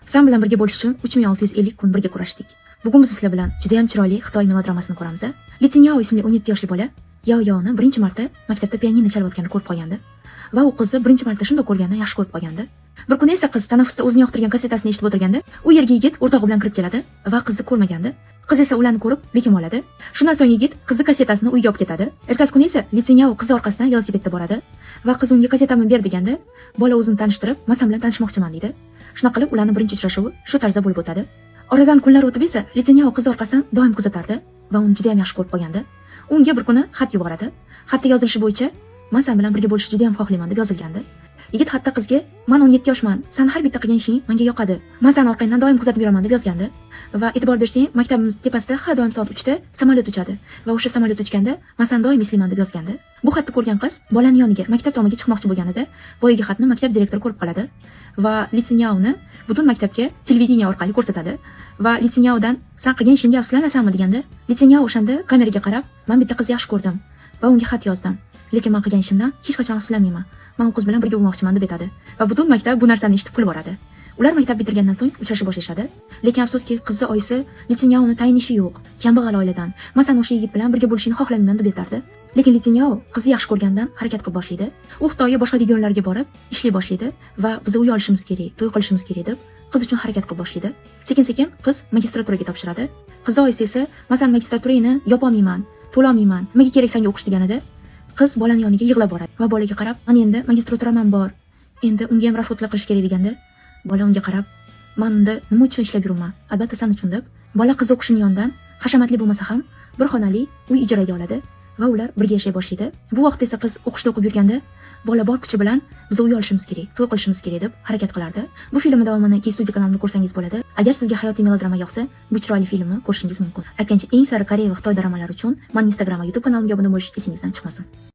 Sen bilan birga bo'lish uchun 3650 kun birga kurashdik. Bugun biz sizlar bilan juda ham chiroyli Xitoy melodramasini ko'ramiz. Li Tsinyao ismli 17 yoshli bola Yaoyaoni birinchi marta maktabda pianino chalayotganini ko'rib qolgandi va u qizni birinchi marta shunday ko'rganini yaxshi ko'rib qolgandi. Bir kuni esa qiz tanaffusda o'zini yoqtirgan kassetasini eshitib o'tirganda, u yerga yigit o'rtog'i bilan kirib keladi va qizni ko'rmagandi. Qiz esa ularni ko'rib bekim oladi. Shundan so'ng yigit qizni kassetasini uyga olib ketadi. Ertasi kuni esa Li Tsinyao qiz orqasidan velosipedda boradi va qiz unga kassetamni ber deganda, bola o'zini tanishtirib, "Masan bilan tanishmoqchiman" deydi. Shunaqa qilib ularning birinchi uchrashuvi shu tarzda bo'lib o'tadi. Oradan kunlar o'tib esa Li Tsinyao qiz orqasidan doim kuzatardi va uni juda ham yaxshi ko'rib qolgandi. Unga bir kuni xat yuboradi. Xatda yozilishi bo'yicha "Masan bilan birga bo'lishni juda ham xohlayman" deb yozilgandi. Yigit xatda qizga "Men 17 yoshman, sen har bitta qilgan ishing menga yoqadi. Men seni orqangdan doim kuzatib yuraman" deb yozgandi. Va e'tibor bersang, maktabimiz tepasida har doim soat 3 da samolyot uchadi va o'sha samolyot uchganda "Men seni doim eslayman" deb yozgandi. Bu xatni ko'rgan qiz bolaning yoniga maktab tomiga chiqmoqchi bo'lganida, boyagi xatni maktab direktori ko'rib qoladi va Li Tsinyaoni butun maktabga televideniya orqali ko'rsatadi va Li Tsinyaodan "Sen qilgan ishingga afsuslanasanmi?" deganda, Li Tsinyao o'shanda kameraga qarab "Men bitta qizni yaxshi ko'rdim va unga xat yozdim. Lekin men qilgan ishimdan hech qachon afsuslanmayman. Men u qiz bilan birga bo'lmoqchiman" deb aytadi. Va butun maktab bu narsani eshitib kulib boradi. Ular maktab bitirgandan so'ng uchrashib boshlashadi. Lekin afsuski, qizni oyisi Li Tsinyaoni tayinishi yo'q, kambag'al oiladan. "Men o'sha yigit bilan birga bo'lishini xohlamayman" deb aytardi. Lekin Li Tsinyao qizni yaxshi ko'rgandan harakat qilib boshlaydi. U Xitoyga boshqa regionlarga borib, ishlay boshlaydi va "Biz uy olishimiz kerak, to'y qilishimiz kerak" deb qiz uchun harakat qilib boshlaydi. Sekin-sekin qiz magistraturaga topshiradi. Qizni oyisi esa "Men magistraturani yopolmayman, to'lolmayman, nimaga kerak senga o'qish" deganida, qiz bolaning yoniga yig'lab boradi va bolaga qarab "Men endi magistraturaman bor. Endi unga ham rasxodlar qilish kerak" deganda, bola unga qarab "Men unda nima uchun ishlab yuribman? Albatta sen uchun" deb, bola qiz o'qishining yonidan hashamatli bo'lmasa ham bir xonali uy ijaraga oladi va ular birga yashay boshlaydi. Bu vaqtda esa qiz o'qishda o'qib yurganda, bola bor kuchi bilan "Biz uy olishimiz kerak, to'y qilishimiz kerak" deb harakat qilardi. Bu filmning davomini K-Studio kanalida ko'rsangiz bo'ladi. Agar sizga hayotiy melodrama yoqsa, bu chiroyli filmni ko'rishingiz mumkin. Aytgancha, eng sari Koreya va Xitoy dramalari uchun men Instagram va YouTube kanalimga obuna bo'lish esingizdan chiqmasin.